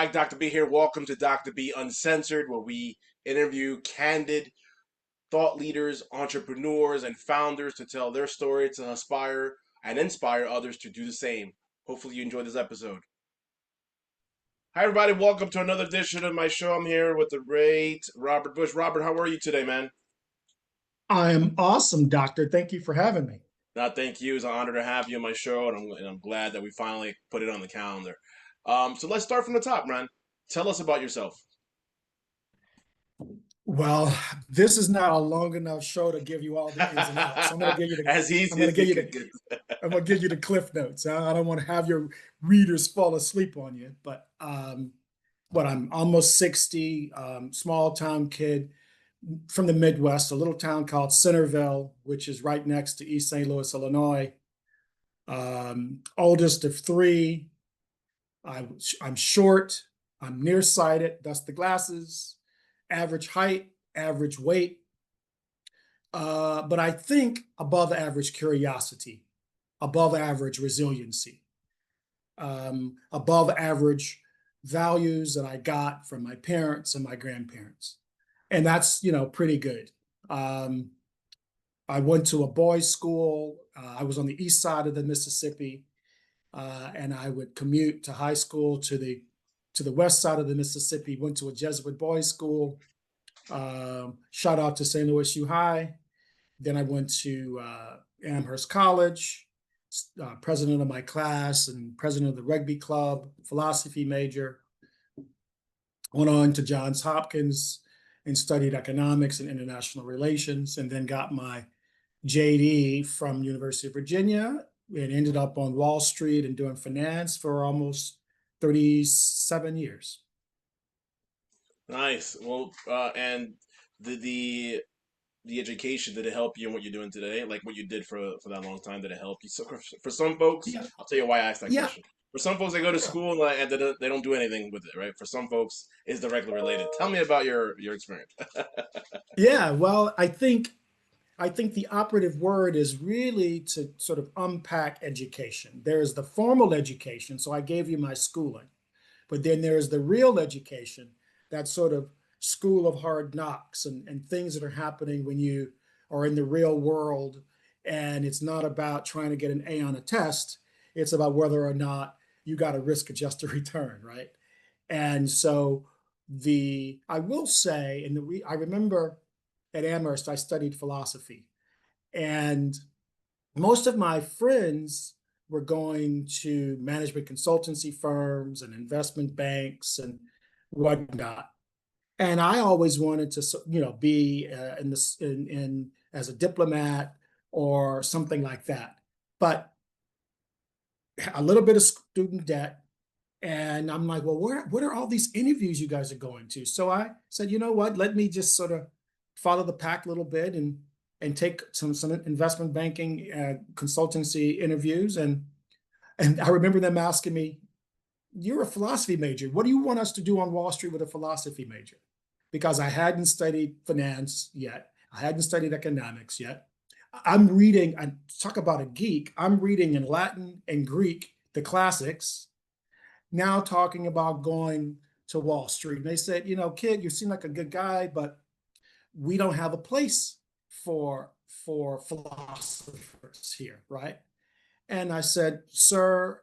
back, Dr. B here. Welcome to Dr. B Uncensored, where we interview candid thought leaders, entrepreneurs, and founders to tell their story to inspire others to do the same. Hopefully, you enjoyed this episode. Hi, everybody. Welcome to another edition of my show. I'm here with the great Robert Bush. Robert, how are you today, man? I am awesome, doctor. Thank you for having me. Thank you. It's an honor to have you on my show, and I'm glad that we finally put it on the calendar. So let's start from the top, man. Tell us about yourself. Well, this is not a long enough show to give you all the ins and outs. So I'm going to give you the As I'm easy going to as give it you could the get. I'm going to give you the cliff notes. I don't want to have your readers fall asleep on you, but I'm almost 60, small town kid from the Midwest, a little town called Centerville, which is right next to East St. Louis, Illinois. Oldest of three. I'm short. I'm nearsighted. That's the glasses. Average height, average weight. But I think above average curiosity, above average resiliency, above average values that I got from my parents and my grandparents. And that's, pretty good. Um, I went to a boys' school. I was on the east side of the Mississippi, and I would commute to high school to the west side of the Mississippi. Went to a Jesuit boys' school. Shout out to St. Louis U High. Then I went to Amherst College, president of my class and president of the rugby club, philosophy major. Went on to Johns Hopkins and studied economics and international relations, and then got my JD from University of Virginia and ended up on Wall Street and doing finance for almost 37 years. Nice. Well, and the the the education, did it help you in what you're doing today? Like what you did for that long time, did it help you? So for some folks, Yeah, I'll tell you why I asked that yeah, question. For some folks, they go to sure. school and, they don't do anything with it, right? For some folks, it's directly related. Tell me about your experience. Yeah, well, I think the operative word is really to sort of unpack education. There is the formal education, so I gave you my schooling, but then there's the real education, that sort of school of hard knocks and things that are happening when you are in the real world. And it's not about trying to get an A on a test, it's about whether or not you got a risk adjusted return, right? And so I will say, I remember at Amherst, I studied philosophy. And most of my friends were going to management consultancy firms and investment banks and whatnot. And I always wanted to, be in this in as a diplomat or something like that. But a little bit of student debt, and I'm like, well, what are all these interviews you guys are going to? So I said, you know what? Let me just sort of follow the pack a little bit and take some investment banking consultancy interviews. And I remember them asking me, "You're a philosophy major. What do you want us to do on Wall Street with a philosophy major?" Because I hadn't studied finance yet. I hadn't studied economics yet. I'm reading, I talk about a geek. I'm reading in Latin and Greek the classics, now talking about going to Wall Street. And they said, kid, you seem like a good guy, but we don't have a place for philosophers here, right? And I said, sir,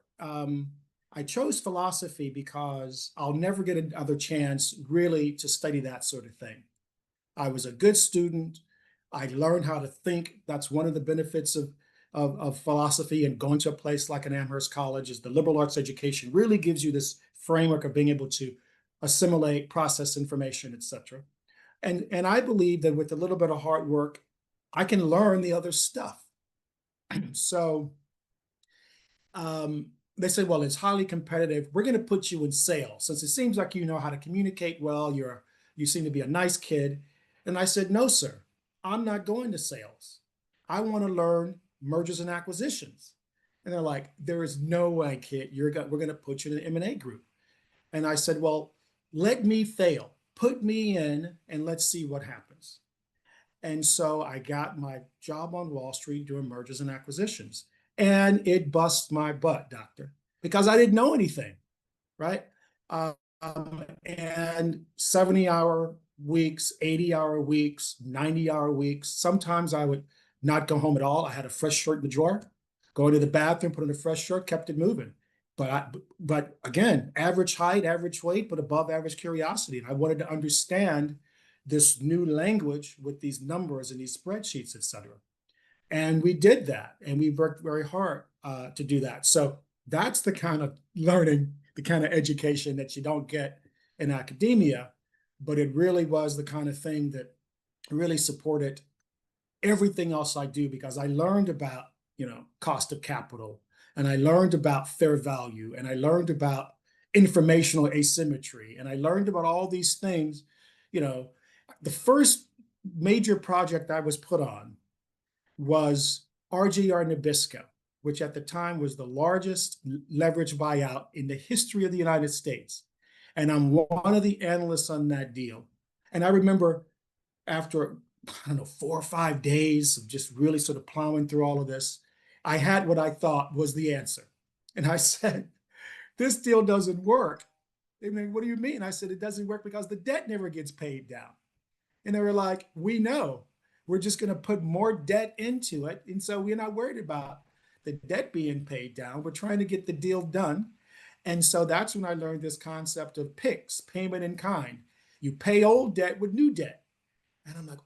I chose philosophy because I'll never get another chance really to study that sort of thing. I was a good student. I learned how to think. That's one of the benefits of philosophy, and going to a place like an Amherst College is the liberal arts education really gives you this framework of being able to assimilate, process information, etc. And I believe that with a little bit of hard work, I can learn the other stuff. So they said, well, it's highly competitive. We're going to put you in sales since it seems like you know how to communicate well. You seem to be a nice kid. And I said, no, sir, I'm not going to sales. I want to learn mergers and acquisitions. And they're like, there is no way, kid. We're going to put you in an M&A group. And I said, well, let me fail. Put me in and let's see what happens. And so I got my job on Wall Street doing mergers and acquisitions. And it bust my butt, doctor, because I didn't know anything, right? And 70-hour weeks, 80-hour weeks, 90-hour weeks. Sometimes I would not go home at all. I had a fresh shirt in the drawer, go into the bathroom, put on a fresh shirt, kept it moving. But again, average height, average weight, but above average curiosity. And I wanted to understand this new language with these numbers and these spreadsheets, et cetera. And we did that, and we worked very hard to do that. So that's the kind of learning, the kind of education that you don't get in academia, but it really was the kind of thing that really supported everything else I do, because I learned about, cost of capital, and I learned about fair value, and I learned about informational asymmetry, and I learned about all these things. You know, the first major project I was put on was RJR Nabisco, which at the time was the largest leverage buyout in the history of the United States. And I'm one of the analysts on that deal. And I remember after, I don't know, 4 or 5 days of just really sort of plowing through all of this, I had what I thought was the answer. And I said, this deal doesn't work. They mean, what do you mean? I said, it doesn't work because the debt never gets paid down. And they were like, we know. We're just going to put more debt into it. And so we're not worried about the debt being paid down. We're trying to get the deal done. And so that's when I learned this concept of PICS, payment in kind. You pay old debt with new debt. And I'm like,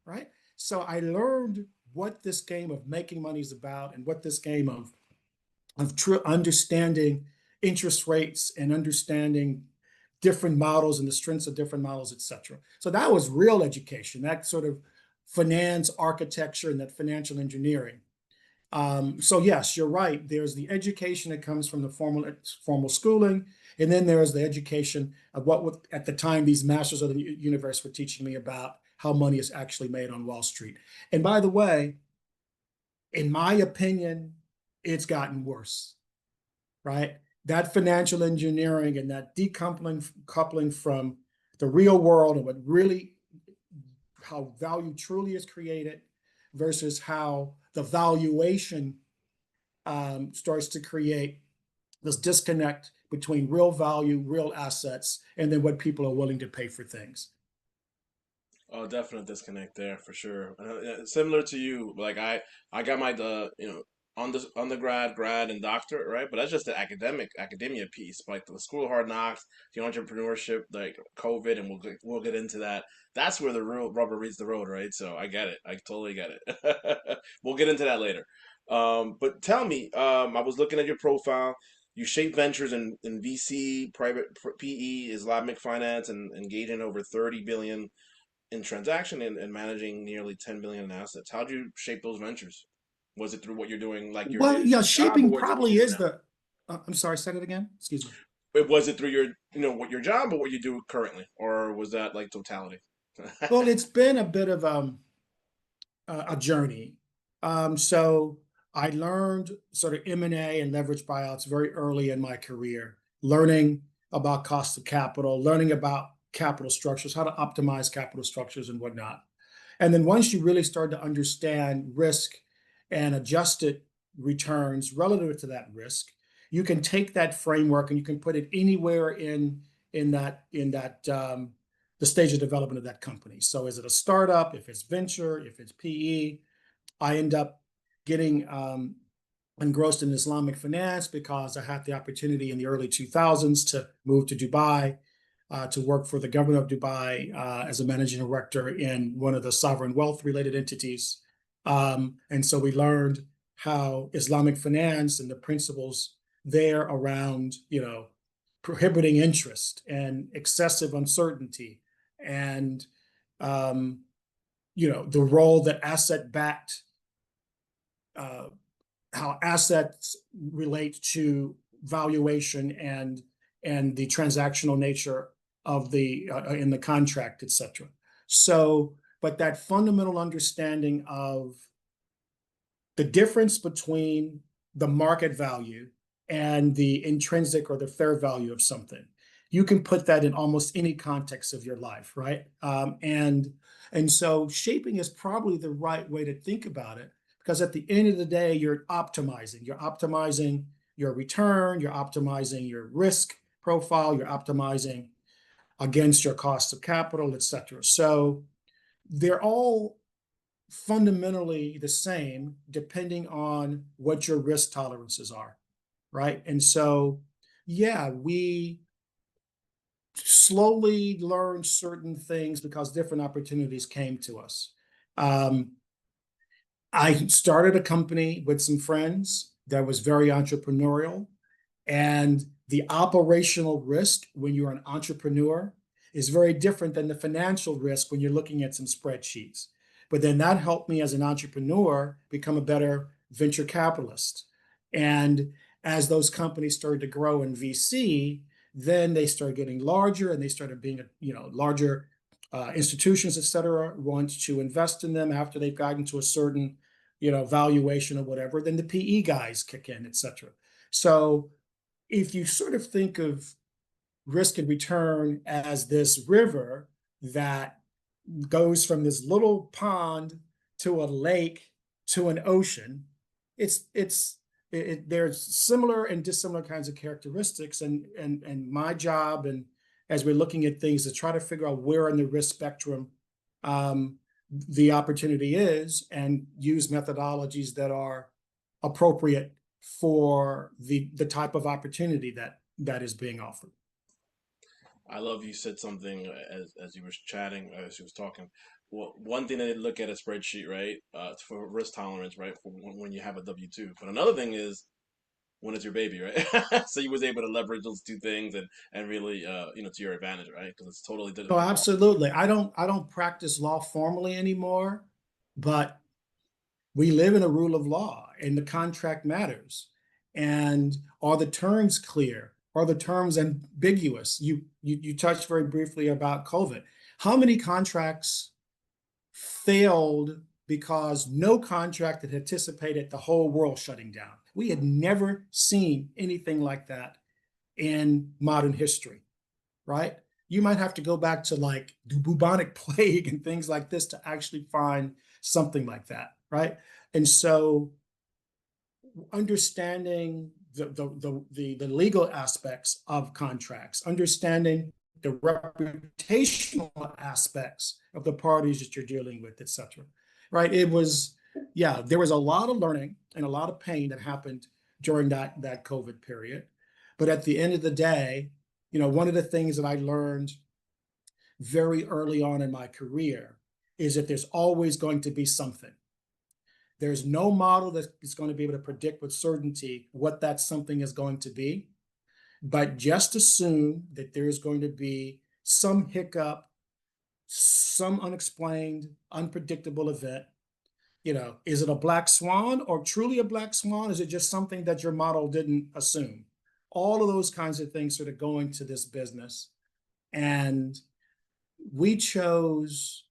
right? So I learned what this game of making money is about, and what this game of understanding interest rates and understanding different models and the strengths of different models, et cetera. So that was real education, that sort of finance architecture and that financial engineering. So yes, you're right. There's the education that comes from the formal schooling, and then there's the education of what at the time these masters of the universe were teaching me about how money is actually made on Wall Street. And by the way, in my opinion, it's gotten worse, right? That financial engineering and that coupling from the real world and what really, how value truly is created versus how the valuation starts to create this disconnect between real value, real assets, and then what people are willing to pay for things. Oh, definite disconnect there for sure. Similar to you, like I got my on the undergrad, grad, and doctorate, right? But that's just the academia piece. Like the school of hard knocks, the entrepreneurship, like COVID, and we'll get into that. That's where the real rubber meets the road, right? So I get it. I totally get it. We'll get into that later. But tell me, I was looking at your profile. You shape ventures in VC, private PE, Islamic finance, and engaging over 30 billion in transaction and managing nearly 10 billion in assets. How'd you shape those ventures? Was it through what you're doing, like your Well, yeah, job, or shaping was it what you probably do is now? the. I'm sorry, say it again. Excuse me. Was it through your, what your job or what you do currently, or was that like totality? Well, it's been a bit of a journey. So I learned sort of M&A and leverage buyouts very early in my career, learning about cost of capital, learning about capital structures, how to optimize capital structures and whatnot. And then once you really start to understand risk and adjusted returns relative to that risk, you can take that framework and you can put it anywhere in that the stage of development of that company. So is it a startup? If it's venture, if it's PE, I end up getting engrossed in Islamic finance because I had the opportunity in the early 2000s to move to Dubai, to work for the government of Dubai as a managing director in one of the sovereign wealth related entities. And so we learned how Islamic finance and the principles there around, prohibiting interest and excessive uncertainty and, um, the role that asset backed, uh, how assets relate to valuation and the transactional nature of the in the contract, et cetera. So, but that fundamental understanding of the difference between the market value and the intrinsic or the fair value of something, you can put that in almost any context of your life, right? And so shaping is probably the right way to think about it, because at the end of the day, you're optimizing your return, you're optimizing your risk profile, you're optimizing against your cost of capital, et cetera. So they're all fundamentally the same depending on what your risk tolerances are, right? And so, yeah, we slowly learned certain things because different opportunities came to us. Um, I started a company with some friends that was very entrepreneurial. And the operational risk when you're an entrepreneur is very different than the financial risk when you're looking at some spreadsheets. But then that helped me as an entrepreneur become a better venture capitalist. And as those companies started to grow in VC, then they started getting larger and they started being, larger institutions, et cetera, want to invest in them after they've gotten to a certain, valuation or whatever. Then the PE guys kick in, et cetera. So if you sort of think of risk and return as this river that goes from this little pond to a lake to an ocean, there's similar and dissimilar kinds of characteristics, and my job, and as we're looking at things, to try to figure out where in the risk spectrum um, the opportunity is, and use methodologies that are appropriate for the type of opportunity that is being offered. I love you said something as you were chatting, as you was talking. Well, one thing they look at a spreadsheet, right? For risk tolerance, right? For when you have a W-2. But another thing is when it's your baby, right? So you was able to leverage those two things and really, to your advantage, right? Because it's totally Oh, different. absolutely. I don't practice law formally anymore, but we live in a rule of law and the contract matters. And are the terms clear? Are the terms ambiguous? You touched very briefly about COVID. How many contracts failed because no contract had anticipated the whole world shutting down? We had never seen anything like that in modern history, right? You might have to go back to like the bubonic plague and things like this to actually find something like that, right? And so understanding the legal aspects of contracts, understanding the reputational aspects of the parties that you're dealing with, et cetera, right? Yeah, there was a lot of learning and a lot of pain that happened during that COVID period. But at the end of the day, one of the things that I learned very early on in my career is that there's always going to be something. There's no model that is going to be able to predict with certainty what that something is going to be, but just assume that there is going to be some hiccup, some unexplained, unpredictable event. Is it a black swan or truly a black swan? Is it just something that your model didn't assume? All of those kinds of things sort of go into this business. And we chose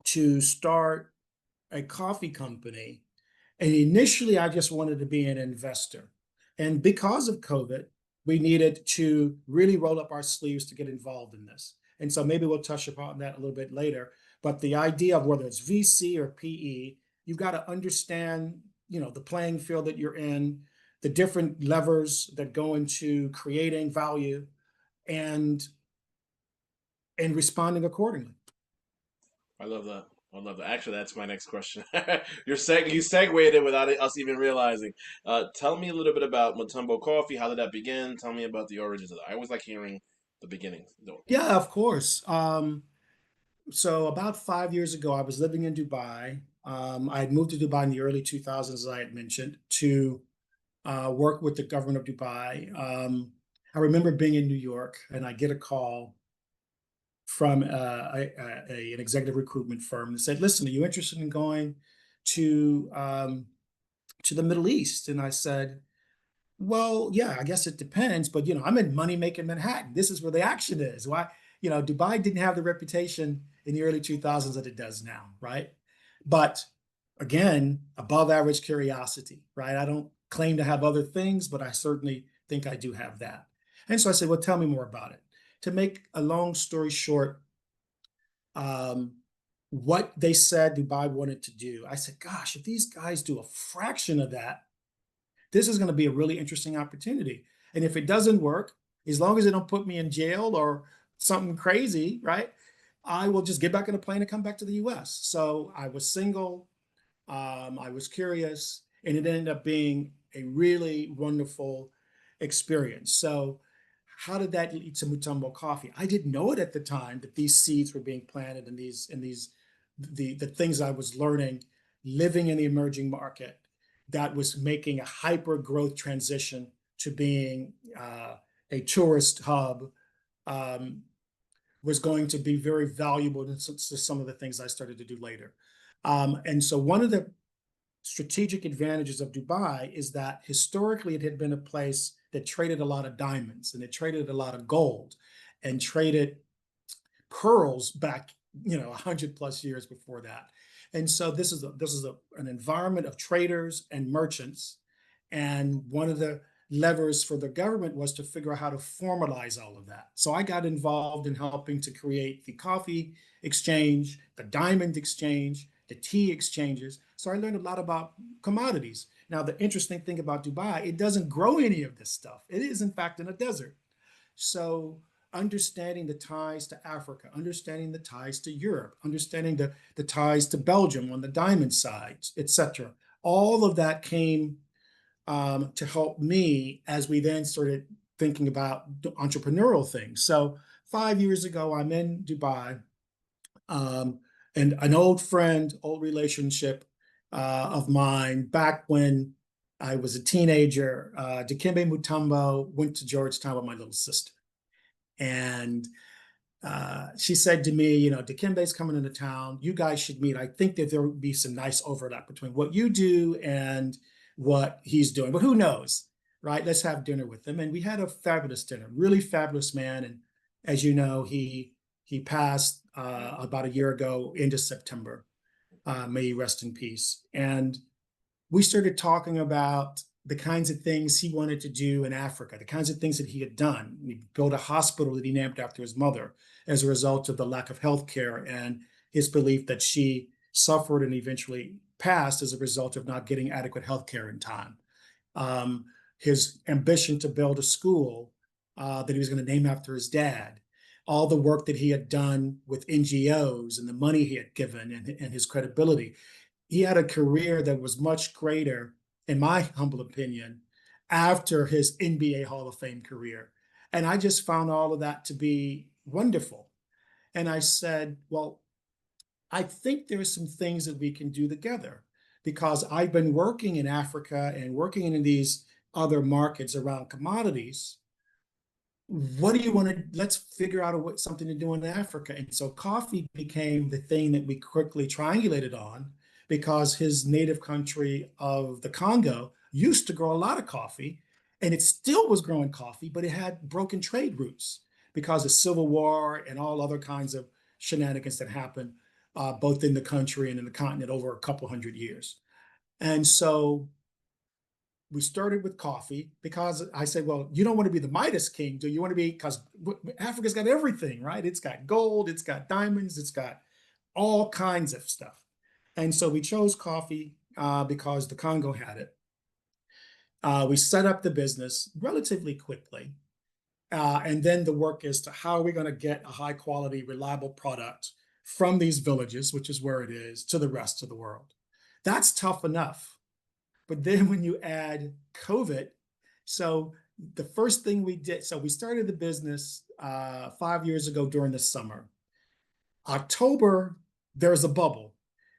to start a coffee company. And initially, I just wanted to be an investor. And because of COVID, we needed to really roll up our sleeves to get involved in this. And so maybe we'll touch upon that a little bit later. But the idea of whether it's VC or PE, you've got to understand, the playing field that you're in, the different levers that go into creating value and responding accordingly. I love that. I love that. Actually, that's my next question. You segued it without us even realizing. Tell me a little bit about Mutombo Coffee. How did that begin? Tell me about the origins of that. I always like hearing the beginning. Yeah, of course. So about 5 years ago, I was living in Dubai. I had moved to Dubai in the early 2000s, as I had mentioned, to work with the government of Dubai. I remember being in New York, and I get a call from an executive recruitment firm that said, "Listen, are you interested in going to the Middle East?" And I said, "Well, yeah, I guess it depends, but I'm in money making Manhattan. This is where the action is. Why, Dubai didn't have the reputation in the early 2000s that it does now, right? But again, above average curiosity, right? I don't claim to have other things, but I certainly think I do have that." And so I said, "Well, tell me more about it." To make a long story short, um, what they said Dubai wanted to do, I said, "Gosh, if these guys do a fraction of that, this is going to be a really interesting opportunity. And if it doesn't work, As long as they don't put me in jail or something crazy, right? I will just get back on a plane and come back to the US. So I was single. I was curious, and it ended up being a really wonderful experience. So, how did that lead to Mutombo Coffee? I didn't know it at the time that these seeds were being planted and the things I was learning, living in the emerging market, that was making a hyper growth transition to being a tourist hub, um, was going to be very valuable to some of the things I started to do later. And so one of the strategic advantages of Dubai is that historically it had been a place that traded a lot of diamonds and it traded a lot of gold and traded pearls back, 100 plus years before that. And so an environment of traders and merchants. And one of the levers for the government was to figure out how to formalize all of that. So I got involved in helping to create the coffee exchange, the diamond exchange, the tea exchanges. So I learned a lot about commodities. Now, the interesting thing about Dubai, it doesn't grow any of this stuff. It is, in fact, in a desert. So understanding the ties to Africa, understanding the ties to Europe, understanding the ties to Belgium on the diamond side, etc. All of that came to help me as we then started thinking about entrepreneurial things. So 5 years ago, I'm in Dubai, um, and an old friend, old relationship of mine back when I was a teenager, Dikembe Mutombo, went to Georgetown with my little sister. And she said to me, Dikembe's coming into town. You guys should meet. I think that there would be some nice overlap between what you do and what he's doing. But who knows, right? Let's have dinner with him. And we had a fabulous dinner, really fabulous man. And as you know, he passed about a year ago into September. May he rest in peace. And we started talking about the kinds of things he wanted to do in Africa, the kinds of things that he had done. He built a hospital that he named after his mother as a result of the lack of health care and his belief that she suffered and eventually passed as a result of not getting adequate health care in time. Um, his ambition to build a school that he was going to name after his dad, all the work that he had done with NGOs and the money he had given and his credibility. He had a career that was much greater, in my humble opinion, after his NBA Hall of Fame career. And I just found all of that to be wonderful. And I said, well, I think there's some things that we can do together because I've been working in Africa and working in these other markets around commodities. What do you want to, let's figure out something to do in Africa. And so coffee became the thing that we quickly triangulated on because his native country of the Congo used to grow a lot of coffee, and it still was growing coffee, but it had broken trade routes because of civil war and all other kinds of shenanigans that happened both in the country and in the continent over a couple hundred years. And so we started with coffee because I said, well, you don't want to be the Midas king, do you want to be? Because Africa's got everything, right? It's got gold, it's got diamonds, it's got all kinds of stuff. And so we chose coffee because the Congo had it. We set up the business relatively quickly. And then the work is to how are we going to get a high quality, reliable product from these villages, which is where it is, to the rest of the world. That's tough enough. But then when you add COVID, so the first thing we did, so we started the business 5 years ago during the summer. October, there's a bubble.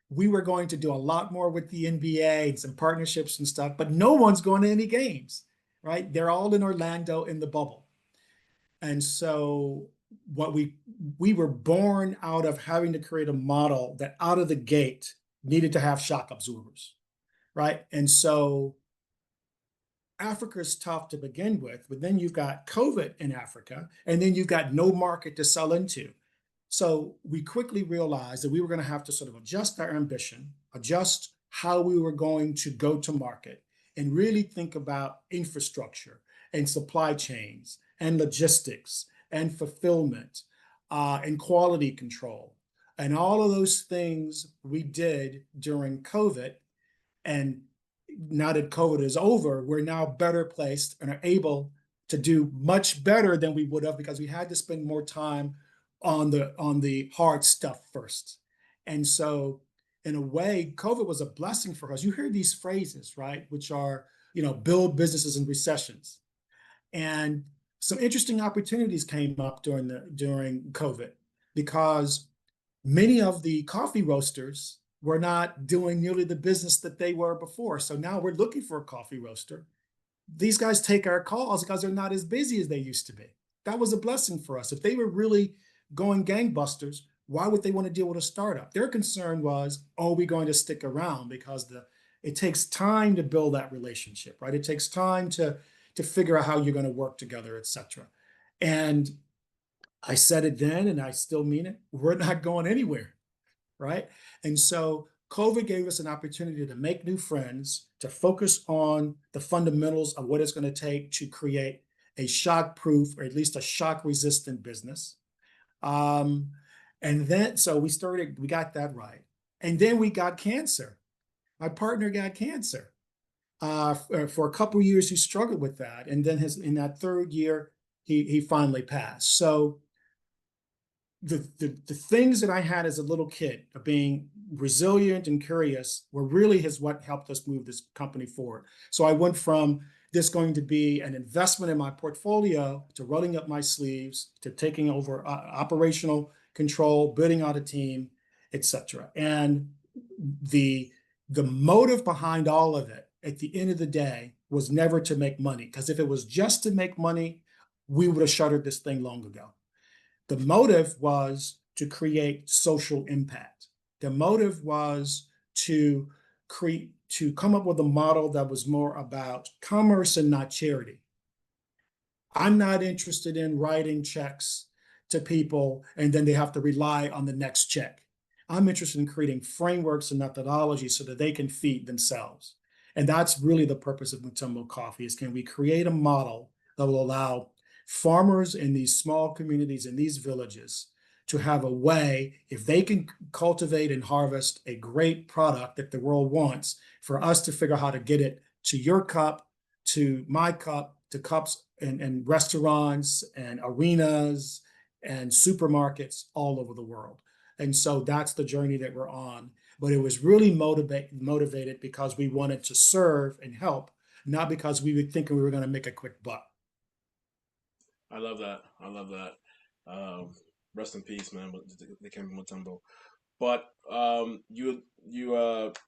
We were going to do a lot more with the NBA and some partnerships and stuff, but no one's going to any games, right? They're all in Orlando in the bubble. And so what we were born out of having to create a model that out of the gate needed to have shock absorbers, right? And so Africa is tough to begin with, but then you've got COVID in Africa, and then you've got no market to sell into. So we quickly realized that we were going to have to sort of adjust our ambition, adjust how we were going to go to market, and really think about infrastructure and supply chains and logistics and fulfillment and quality control. And all of those things we did during COVID. And now that COVID is over, we're now better placed and are able to do much better than we would have because we had to spend more time on the hard stuff first. And so in a way, COVID was a blessing for us. You hear these phrases, right, which are, build businesses in recessions. And some interesting opportunities came up during COVID because many of the coffee roasters were not doing nearly the business that they were before. So now we're looking for a coffee roaster. These guys take our calls because they're not as busy as they used to be. That was a blessing for us. If they were really going gangbusters, why would they want to deal with a startup? Their concern was, are we going to stick around? Because it takes time to build that relationship, right? It takes time to figure out how you're going to work together, et cetera. And I said it then, and I still mean it. We're not going anywhere, right? And so COVID gave us an opportunity to make new friends, to focus on the fundamentals of what it's going to take to create a shock proof or at least a shock resistant business. Um, and then, so we got that right. And then we got cancer. My partner got cancer. For a couple of years, he struggled with that. And then in that third year, he finally passed. So the things that I had as a little kid of being resilient and curious were really what helped us move this company forward. So I went from this going to be an investment in my portfolio to rolling up my sleeves to taking over operational control, building out a team, etc. And the motive behind all of it at the end of the day was never to make money, because if it was just to make money, we would have shuttered this thing long ago. The motive was to create social impact. The motive was to come up with a model that was more about commerce and not charity. I'm not interested in writing checks to people and then they have to rely on the next check. I'm interested in creating frameworks and methodologies so that they can feed themselves. And that's really the purpose of Mutombo Coffee, is can we create a model that will allow farmers in these small communities, in these villages, to have a way, if they can cultivate and harvest a great product that the world wants, for us to figure out how to get it to your cup, to my cup, to cups and restaurants and arenas and supermarkets all over the world. And so that's the journey that we're on. But it was really motivated because we wanted to serve and help, not because we were thinking we were going to make a quick buck. I love that. I love that. Rest in peace, man. Dikembe Mutombo. But you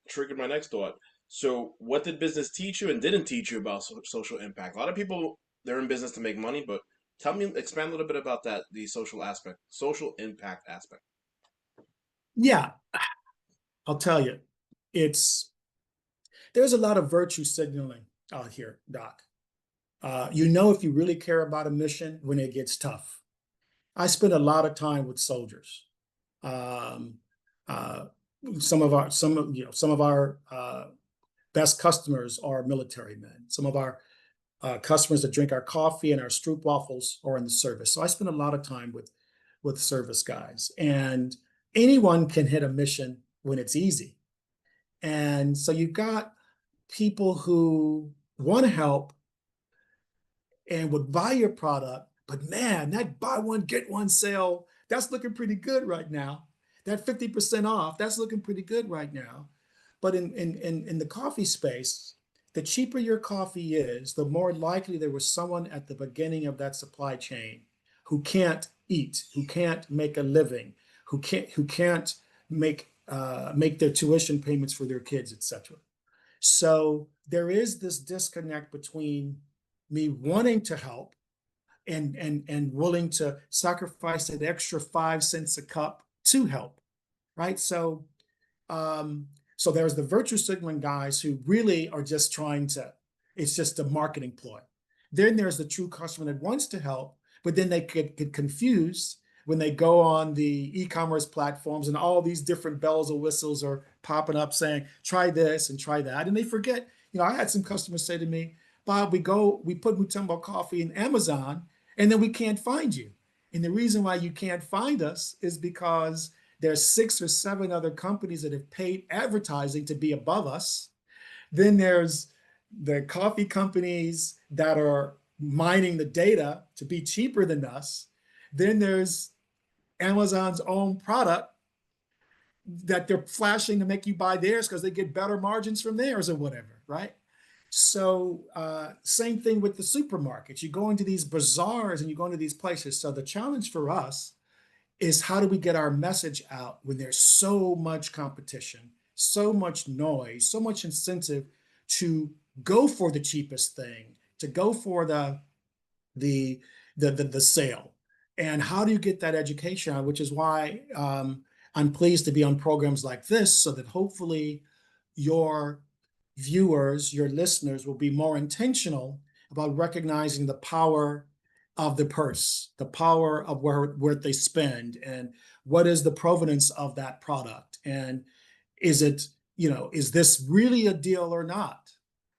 triggered my next thought. So, what did business teach you and didn't teach you about social impact? A lot of people, they're in business to make money, but expand a little bit about that, the social aspect, social impact aspect. Yeah, I'll tell you, it's there's a lot of virtue signaling out here, Doc. If you really care about a mission when it gets tough. I spend a lot of time with soldiers. Um, uh, some of our best customers are military men. Some of our customers that drink our coffee and our stroop waffles are in the service. So I spend a lot of time with service guys, and anyone can hit a mission when it's easy. And so you've got people who want to help and would buy your product, but man, that buy one, get one sale, that's looking pretty good right now. That 50% off, that's looking pretty good right now. But in the coffee space, the cheaper your coffee is, the more likely there was someone at the beginning of that supply chain who can't eat, who can't make a living, who can't make their tuition payments for their kids, etc. So there is this disconnect between me wanting to help and willing to sacrifice that extra 5 cents a cup to help, right? Um, so there's the virtue signaling guys who really are just trying to, it's just a marketing ploy. Then there's the true customer that wants to help, but then they could get confused when they go on the e-commerce platforms and all these different bells and whistles are popping up saying, try this and try that. And they forget, I had some customers say to me, Bob, we put Mutombo Coffee in Amazon and then we can't find you. And the reason why you can't find us is because there's 6 or 7 other companies that have paid advertising to be above us. Then there's the coffee companies that are mining the data to be cheaper than us. Then there's Amazon's own product that they're flashing to make you buy theirs because they get better margins from theirs or whatever, right? So same thing with the supermarkets. You go into these bazaars and you go into these places. So the challenge for us is how do we get our message out when there's so much competition, so much noise, so much incentive to go for the cheapest thing, to go for the the sale, and how do you get that education out? Which is why I'm pleased to be on programs like this, so that hopefully your viewers, your listeners, will be more intentional about recognizing the power of the purse, the power of where they spend, and what is the provenance of that product, and is it, is this really a deal or not,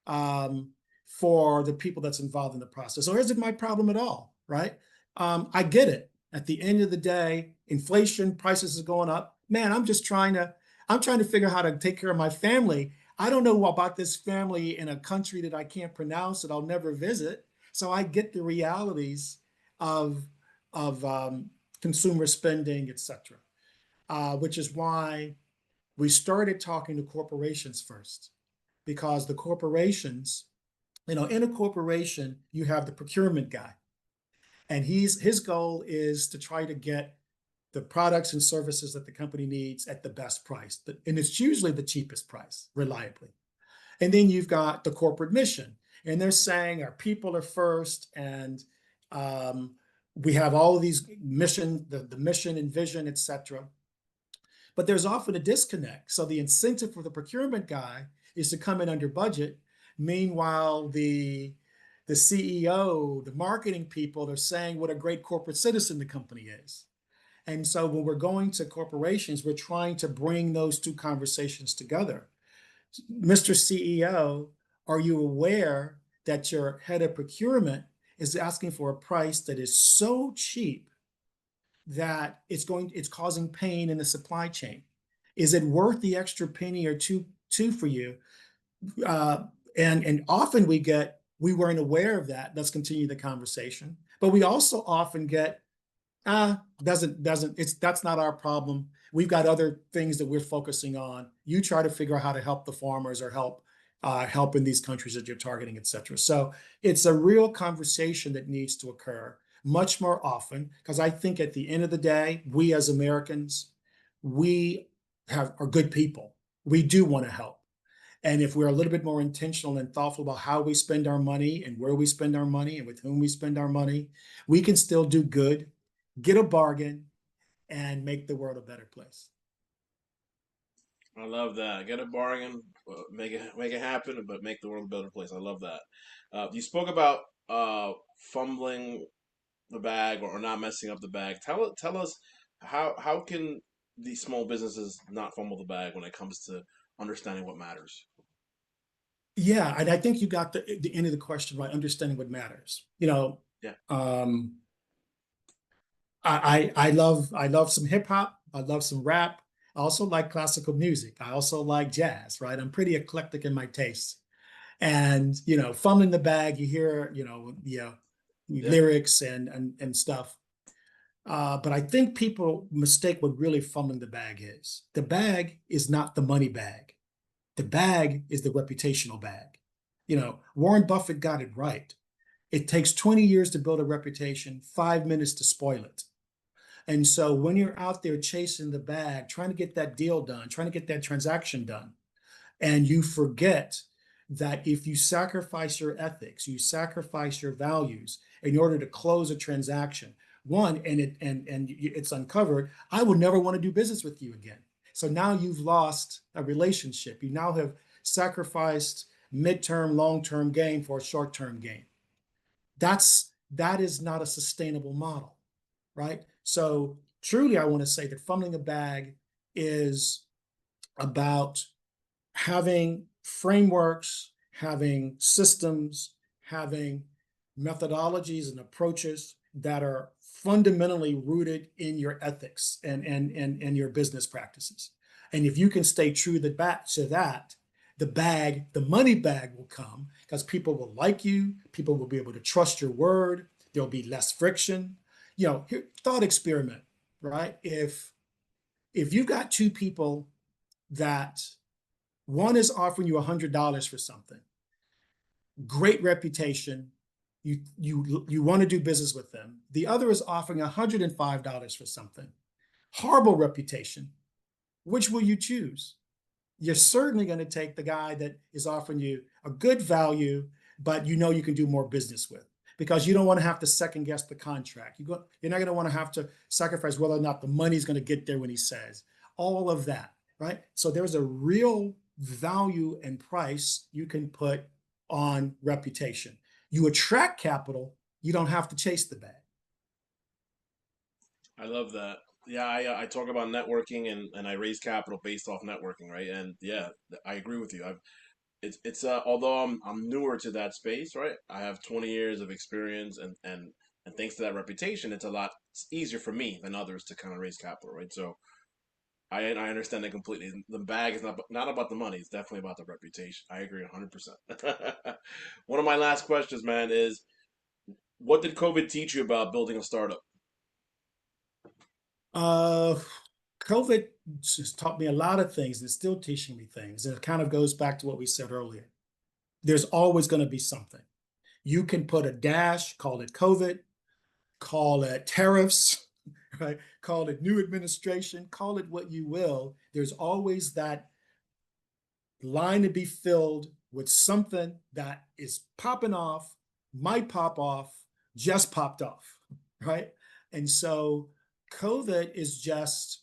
um, for the people that's involved in the process, or is it my problem at all, right? I get it. At the end of the day, inflation, prices is going up. Man, I'm trying to figure out how to take care of my family. I don't know about this family in a country that I can't pronounce, that I'll never visit. So I get the realities of consumer spending, et cetera. Which is why we started talking to corporations first, because the corporations, in a corporation, you have the procurement guy, and his goal is to try to get the products and services that the company needs at the best price, and it's usually the cheapest price, reliably. And then you've got the corporate mission, and they're saying our people are first, and um, we have all of these the mission and vision, etc. But there's often a disconnect. So the incentive for the procurement guy is to come in under budget. Meanwhile, the CEO, the marketing people, are saying what a great corporate citizen the company is. And so when we're going to corporations, we're trying to bring those two conversations together. Mr. CEO, are you aware that your head of procurement is asking for a price that is so cheap that it's causing pain in the supply chain? Is it worth the extra penny or two for you? Uh, and often we weren't aware of that. Let's continue the conversation. But we also often get, doesn't it's that's not our problem. We've got other things that we're focusing on. You try to figure out how to help the farmers, or help in these countries that you're targeting, et cetera. So it's a real conversation that needs to occur much more often, because I think at the end of the day, we as Americans, we are good people. We do want to help. And if we're a little bit more intentional and thoughtful about how we spend our money and where we spend our money and with whom we spend our money, we can still do good, get a bargain, and make the world a better place. I love that. Get a bargain, make it happen, but make the world a better place. I love that. You spoke about fumbling the bag, or not messing up the bag. Tell us how can these small businesses not fumble the bag when it comes to understanding what matters? Yeah, and I think you got the end of the question right, understanding what matters. Yeah. Um, I love some hip hop. I love some rap. I also like classical music. I also like jazz, right? I'm pretty eclectic in my tastes. And fumbling the bag, you hear, Yeah. lyrics and stuff. But I think people mistake what really fumbling the bag is. The bag is not the money bag. The bag is the reputational bag. Warren Buffett got it right. It takes 20 years to build a reputation, 5 minutes to spoil it. And so when you're out there chasing the bag, trying to get that deal done, trying to get that transaction done, and you forget that if you sacrifice your ethics, you sacrifice your values in order to close a transaction, one, and it's uncovered, I will never want to do business with you again. So now you've lost a relationship. You now have sacrificed midterm, long-term gain for a short-term gain. That is not a sustainable model, right? So truly, I want to say that fumbling a bag is about having frameworks, having systems, having methodologies and approaches that are fundamentally rooted in your ethics and your business practices. And if you can stay true to that, the money bag will come because people will like you, people will be able to trust your word, there'll be less friction. Thought experiment, right? If you've got two people that one is offering you $100 for something, great reputation, you want to do business with them. The other is offering $105 for something, horrible reputation. Which will you choose? You're certainly going to take the guy that is offering you a good value, but you know you can do more business with because you don't want to have to second guess the contract. You're not going to want to have to sacrifice whether or not the money's going to get there when he says all of that, right? So there's a real value and price you can put on reputation. You attract capital, you don't have to chase the bag. I love that. Yeah, I talk about networking and I raise capital based off networking, right? And yeah, I agree with you. It's although I'm newer to that space, right? I have 20 years of experience and thanks to that reputation, it's a lot easier for me than others to kind of raise capital, right? So I understand that completely. The bag is not about the money, it's definitely about the reputation. I agree 100%. One of my last questions, man, is what did COVID teach you about building a startup? Uh, COVID just taught me a lot of things and it's still teaching me things. And it kind of goes back to what we said earlier. There's always going to be something. You can put a dash, call it COVID, call it tariffs, right? Call it new administration, call it what you will. There's always that line to be filled with something that is popping off, might pop off, just popped off, right? And so COVID is just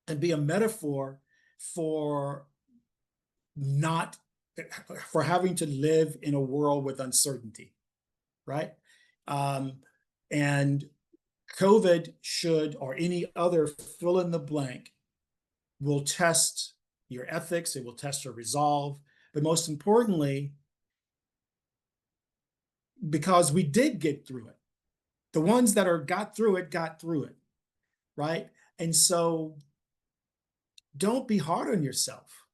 and be a metaphor for not for having to live in a world with uncertainty, right? Um, and COVID should, or any other fill in the blank, will test your ethics, it will test your resolve, but most importantly, because we did get through it. The ones that are got through it, right? And so don't be hard on yourself.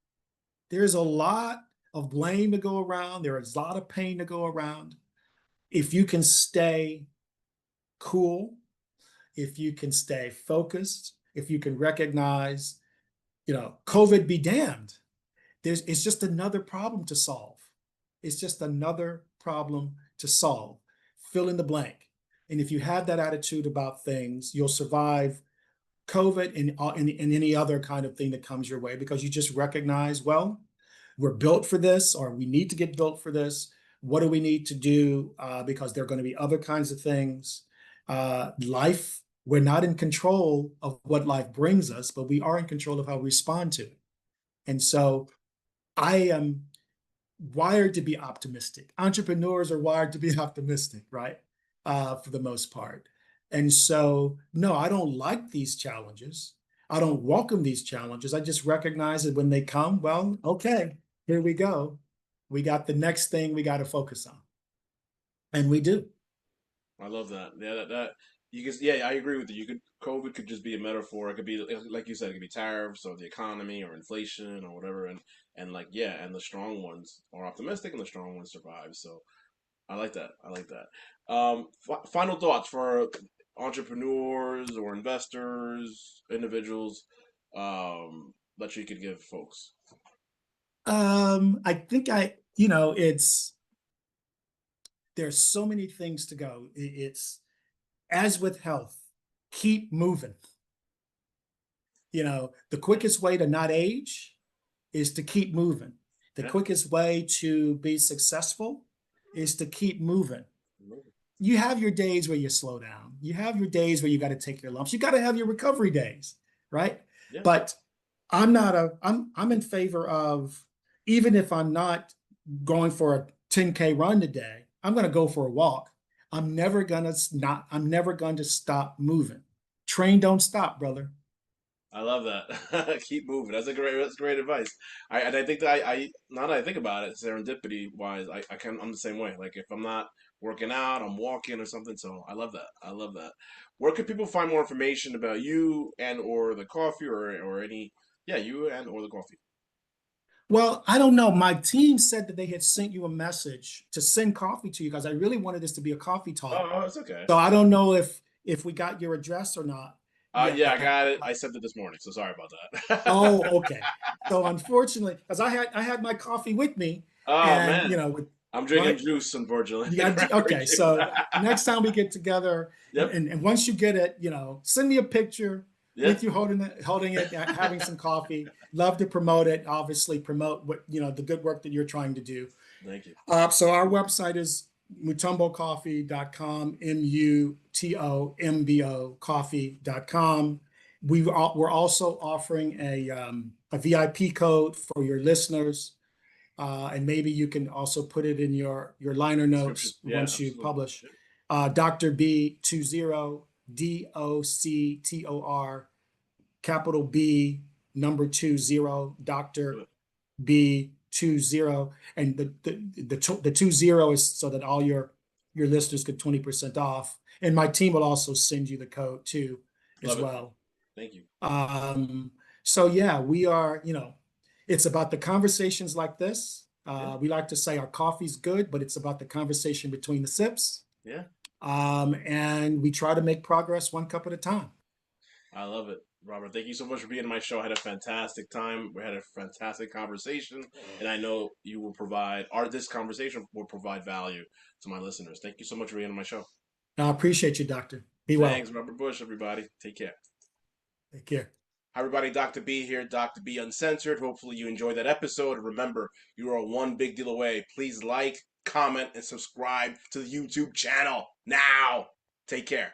There's a lot of blame to go around. There is a lot of pain to go around. If you can stay cool, if you can stay focused, if you can recognize, COVID be damned. It's just another problem to solve. It's just another problem to solve. Fill in the blank. And if you have that attitude about things, you'll survive COVID and any other kind of thing that comes your way because you just recognize, well, we're built for this, or we need to get built for this. What do we need to do? Because there are going to be other kinds of things. Life, we're not in control of what life brings us, but we are in control of how we respond to it. And so I am wired to be optimistic. Entrepreneurs are wired to be optimistic, right? For the most part. And so, no, I don't like these challenges. I don't welcome these challenges. I just recognize that when they come, well, okay, here we go. We got the next thing we got to focus on. And we do. I love that. Yeah, that you can. Yeah, I agree with you. You could COVID could just be a metaphor. It could be like you said, it could be tariffs or the economy or inflation or whatever. And like yeah, and the strong ones are optimistic and the strong ones survive. So I like that. I like that. Final thoughts for entrepreneurs or investors, individuals, that you could give folks. I think it's there's so many things to go. It's as with health, keep moving. The quickest way to not age is to keep moving. The Yeah. quickest way to be successful is to keep moving. You have your days where you slow down. You have your days where you got to take your lumps. You got to have your recovery days, right? Yeah. But I'm in favor of even if I'm not going for a 10K run today, I'm going to go for a walk. I'm never going to stop moving. Train don't stop, brother. I love that. Keep moving. That's great advice. And I think that now that I think about it, serendipity wise, I'm the same way. Like if I'm not working out, I'm walking or something. So I love that. I love that. Where can people find more information about you and or the coffee or any yeah, you and or the coffee? Well, I don't know. My team said that they had sent you a message to send coffee to you guys. I really wanted this to be a coffee talk. Oh, it's okay. So I don't know if we got your address or not Yeah, yet. I got it. I sent it this morning, so sorry about that. Oh, okay. So unfortunately, because I had my coffee with me, Oh and man, with I'm drinking what juice, unfortunately. you got. Okay, so next time we get together, and, Yep, and and once you get it, send me a picture with yep. you holding it, having some coffee. Love to promote it. Obviously, promote what the good work that you're trying to do. Thank you. So our website is mutombocoffee.com, Mutombo coffee.com. We're also offering a VIP code for your listeners, and maybe you can also put it in your liner Description. notes Yeah, once you absolutely. publish. Yep. Dr. B20, DOCTOR, capital B, number 20, Do Dr. it. B20, and the 20 is so that all your listeners get 20% off. And my team will also send you the code too, as Love it. well. Thank you. Um, so yeah, we are, it's about the conversations like this. Yeah, We like to say our coffee's good, but it's about the conversation between the sips. yeah. And we try to make progress one cup at a time. I love it, Robert. Thank you so much for being on my show. I had a fantastic time. We had a fantastic conversation, and I know you will provide, or this conversation will provide value to my listeners. Thank you so much for being on my show. I appreciate you, Doctor. Be well. Thanks, Robert Bush. Everybody, take care. Take care. Hi, everybody. Dr. B here, Dr. B Uncensored. Hopefully, you enjoyed that episode. Remember, you are one big deal away. Please like, comment, and subscribe to the YouTube channel now. Take care.